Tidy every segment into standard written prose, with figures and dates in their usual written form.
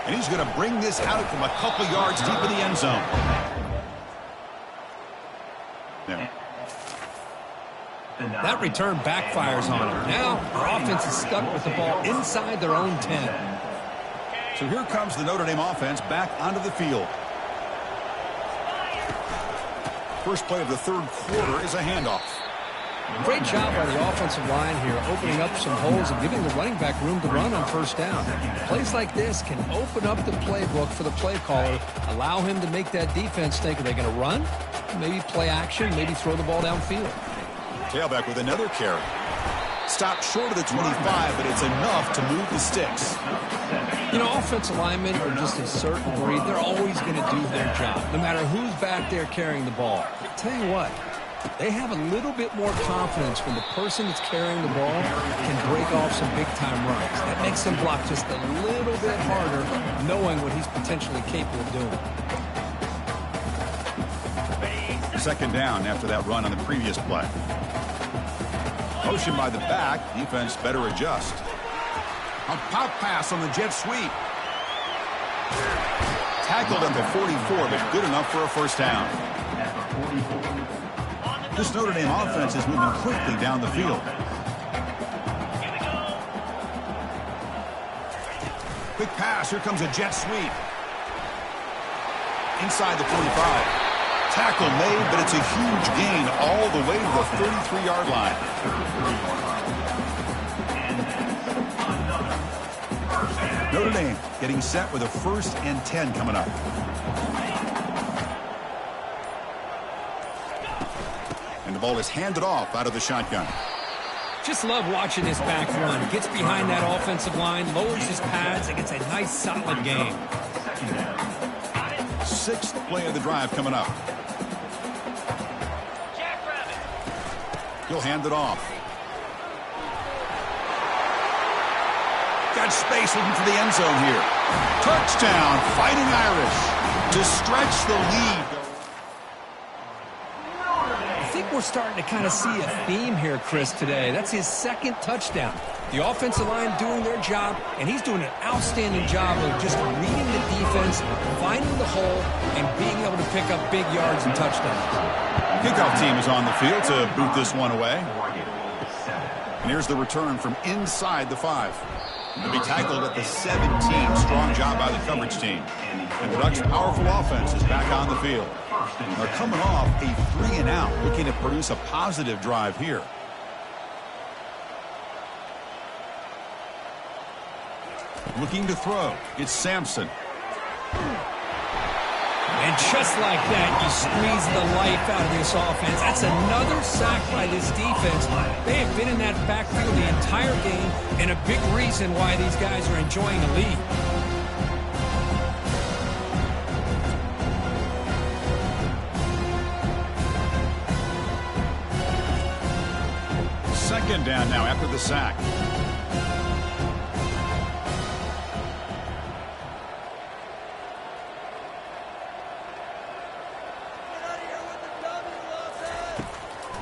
And he's going to bring this out from a couple yards deep in the end zone. Yeah. That return backfires on them. Now, our offense is stuck with the ball inside their own 10. So here comes the Notre Dame offense back onto the field. First play of the third quarter is a handoff. Great job by the offensive line here, opening up some holes and giving the running back room to run on first down. Plays like this can open up the playbook for the play caller, allow him to make that defense think, are they going to run? Maybe play action, maybe throw the ball downfield. Tailback with another carry. Stopped short of the 25, but it's enough to move the sticks. You know, offensive linemen are just a certain breed. They're always going to do their job, no matter who's back there carrying the ball. I'll tell you what, they have a little bit more confidence when the person that's carrying the ball can break off some big-time runs. That makes them block just a little bit harder, knowing what he's potentially capable of doing. Second down after that run on the previous play. Motion by the back. Defense better adjust. A pop pass on the jet sweep. Tackled at the 44, but good enough for a first down. This Notre Dame offense is moving quickly down the field. Quick pass. Here comes a jet sweep. Inside the 45. Tackle made, but it's a huge gain all the way to the 33-yard line. Notre Dame getting set with a 1st and 10 coming up. And the ball is handed off out of the shotgun. Just love watching this back run. Gets behind that offensive line, lowers his pads, and gets a nice solid gain. 6th play of the drive coming up. He'll hand it off. Got space looking for the end zone here. Touchdown, Fighting Irish to stretch the lead. I think we're starting to kind of see a theme here, Chris, today. That's his 2nd touchdown. The offensive line doing their job, and he's doing an outstanding job of just reading the defense, finding the hole, and being able to pick up big yards and touchdowns. Kickoff team is on the field to boot this one away. And here's the return from inside the 5. He'll be tackled at the 17. Strong job by the coverage team. And the Ducks' powerful offense is back on the field. They're coming off a 3-and-out, looking to produce a positive drive here. Looking to throw. It's Sampson. And just like that, you squeeze the life out of this offense. That's another sack by this defense. They have been in that backfield the entire game, and a big reason why these guys are enjoying the lead. Second down now after the sack.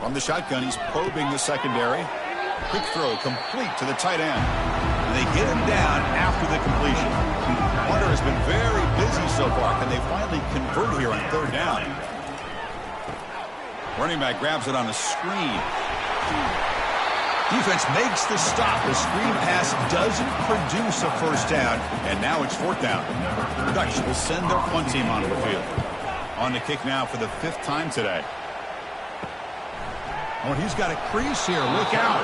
From the shotgun, he's probing the secondary. Quick throw complete to the tight end. And they get him down after the completion. Hunter has been very busy so far. Can they finally convert here on 3rd down? Running back grabs it on a screen. Defense makes the stop. The screen pass doesn't produce a first down. And now it's 4th down. The Ducks will send their punt team onto the field. On the kick now for the 5th time today. Oh, and he's got a crease here. Look out.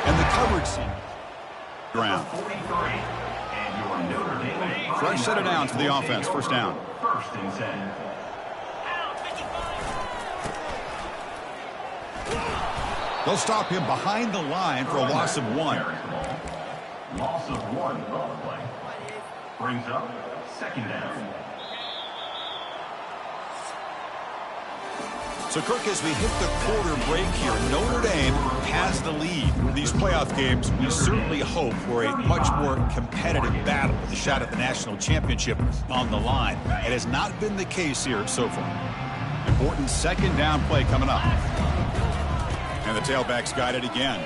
And the coverage ground. Fresh set of downs for the offense. First down. They'll stop him behind the line for a loss of 1. Loss of 1 play. Brings up 2nd down. So, Kirk, as we hit the quarter break here, Notre Dame has the lead. For these playoff games, we certainly hope for a much more competitive battle with a shot at the national championship on the line. It has not been the case here so far. Important 2nd down play coming up. And the tailback's got it again.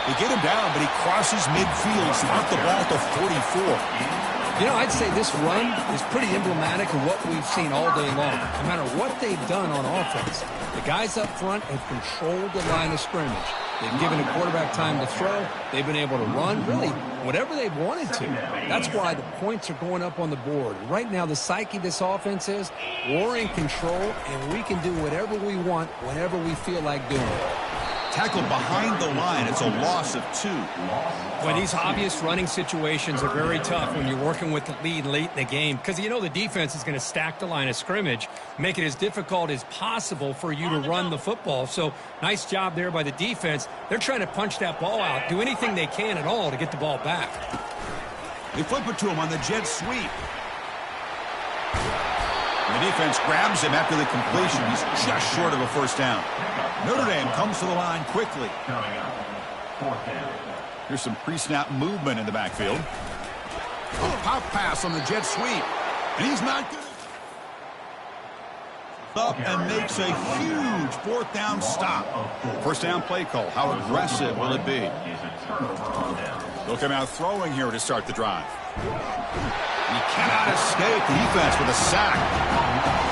They get him down, but he crosses midfield, sparked the ball to 44. You know, I'd say this run is pretty emblematic of what we've seen all day long. No matter what they've done on offense, the guys up front have controlled the line of scrimmage. They've given a quarterback time to throw. They've been able to run, really, whatever they've wanted to. That's why the points are going up on the board. Right now, the psyche of this offense is we're in control, and we can do whatever we want whenever we feel like doing it. Tackled behind the line. It's a loss of 2. Well, these obvious running situations are very tough when you're working with the lead late in the game because you know the defense is going to stack the line of scrimmage, make it as difficult as possible for you to run the football. So nice job there by the defense. They're trying to punch that ball out, do anything they can at all to get the ball back. They flip it to him on the jet sweep. And the defense grabs him after the completion. He's just short of a first down. Notre Dame comes to the line quickly. Coming up, 4th down. Here's some pre-snap movement in the backfield. Pop pass on the jet sweep. And he's not good. Up and makes a huge 4th down stop. First down play call. How aggressive will it be? They'll come out throwing here to start the drive. He cannot escape the defense with a sack.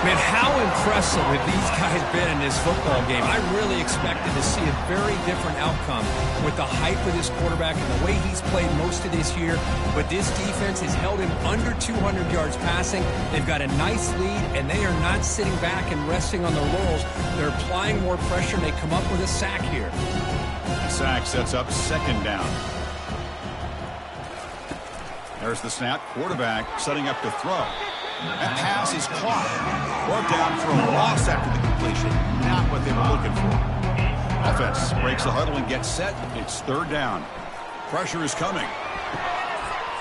Man, how impressive have these guys been in this football game? I really expected to see a very different outcome with the hype of this quarterback and the way he's played most of this year. But this defense has held him under 200 yards passing. They've got a nice lead, and they are not sitting back and resting on their laurels. They're applying more pressure, and they come up with a sack here. The sack sets up 2nd down. There's the snap. Quarterback setting up to throw. That pass is caught. Brought down for a loss after the completion. Not what they were looking for. Offense breaks the huddle and gets set. It's 3rd down. Pressure is coming.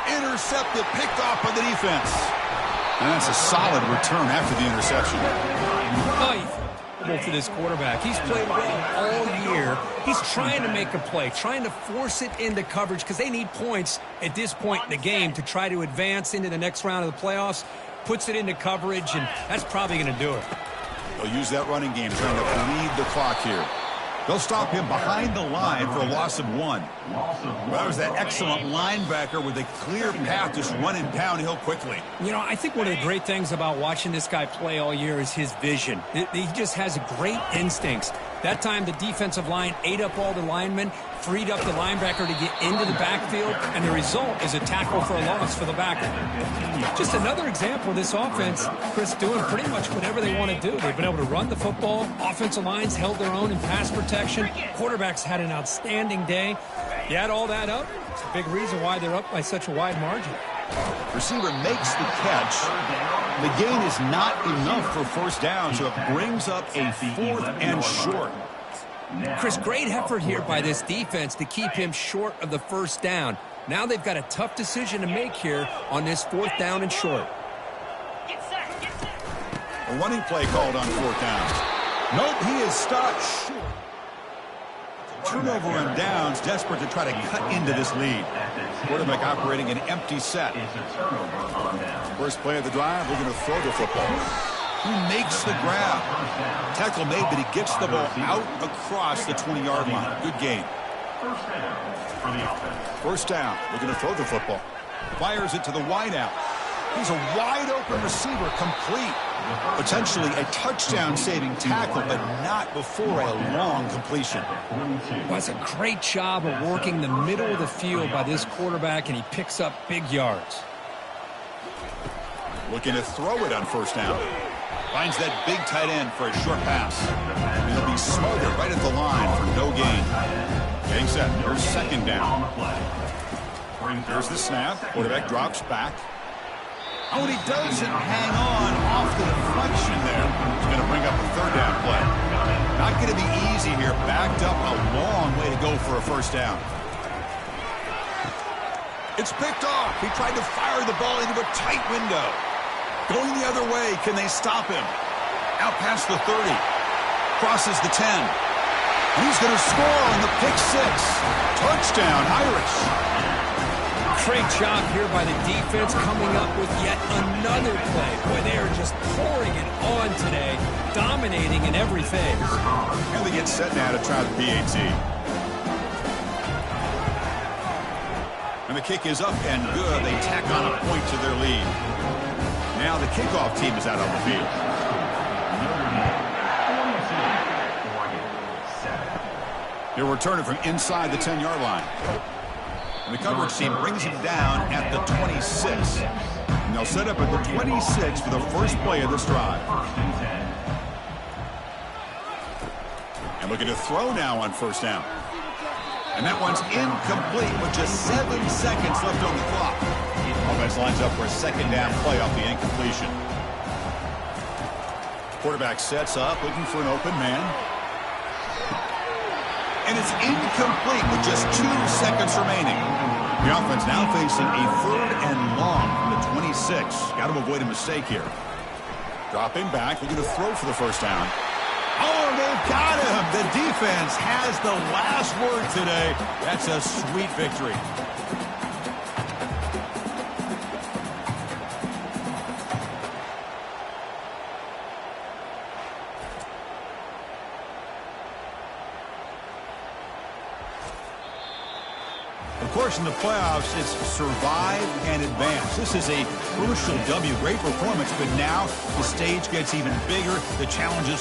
Intercepted, picked off by the defense. And that's a solid return after the interception. For this quarterback. He's played well all year. He's trying to make a play, trying to force it into coverage because they need points at this point in the game to try to advance into the next round of the playoffs. Puts it into coverage, and that's probably going to do it. They'll use that running game trying to bleed the clock here. They'll stop him behind the line for a loss of 1. Well, that was that excellent linebacker with a clear path just running downhill quickly. You know, I think one of the great things about watching this guy play all year is his vision. He just has great instincts. That time, the defensive line ate up all the linemen, freed up the linebacker to get into the backfield, and the result is a tackle for a loss for the backer. Just another example of this offense, Chris, doing pretty much whatever they want to do. They've been able to run the football. Offensive lines held their own in pass protection. Quarterbacks had an outstanding day. You add all that up, it's a big reason why they're up by such a wide margin. Receiver makes the catch. The gain is not enough for first down, so it brings up a 4th and short. Chris, great effort here by this defense to keep him short of the first down. Now they've got a tough decision to make here on this 4th down and short. A running play called on 4th down. Nope, he is stopped short. Turnover and downs, desperate to try to cut into this lead. Quarterback operating an empty set. First play of the drive, we're going to throw the football. Who makes the grab? Tackle made, but he gets the ball out across the 20-yard line. Good game. First down, we're going to throw the football. Fires it to the wideout. He's a wide-open receiver, complete. Potentially a touchdown-saving tackle, but not before a long completion. Well, that's a great job of working the middle of the field by this quarterback, and he picks up big yards. Looking to throw it on first down. Finds that big tight end for a short pass. And he'll be smothered right at the line for no gain. Getting set. Here's 2nd down. Here's the snap. Quarterback drops back. Oh, and he doesn't hang on off the deflection there. He's going to bring up a 3rd down play. Not going to be easy here. Backed up a long way to go for a first down. It's picked off. He tried to fire the ball into a tight window. Going the other way. Can they stop him? Out past the 30. Crosses the 10. And he's going to score on the pick 6. Touchdown, Irish. Great job here by the defense coming up with yet another play. Boy, they are just pouring it on today, dominating in every phase. And they get set now to try the PAT. And the kick is up and good. They tack on a point to their lead. Now the kickoff team is out on the field. They'll return it from inside the 10-yard line. And the coverage team brings him down at the 26. And they'll set up at the 26 for the first play of this drive. And looking to throw now on first down. And that one's incomplete with just 7 seconds left on the clock. Offense lines up for a second down play off the incompletion. Quarterback sets up, looking for an open man. And it's incomplete with just 2 seconds remaining. The offense now facing a 3rd and long from the 26. Got to avoid a mistake here. Dropping back, looking to throw for the first down. Oh, they've got him. The defense has the last word today. That's a sweet victory. Of course, in the playoffs, it's survive and advance. This is a crucial W. Great performance, but now the stage gets even bigger. The challenges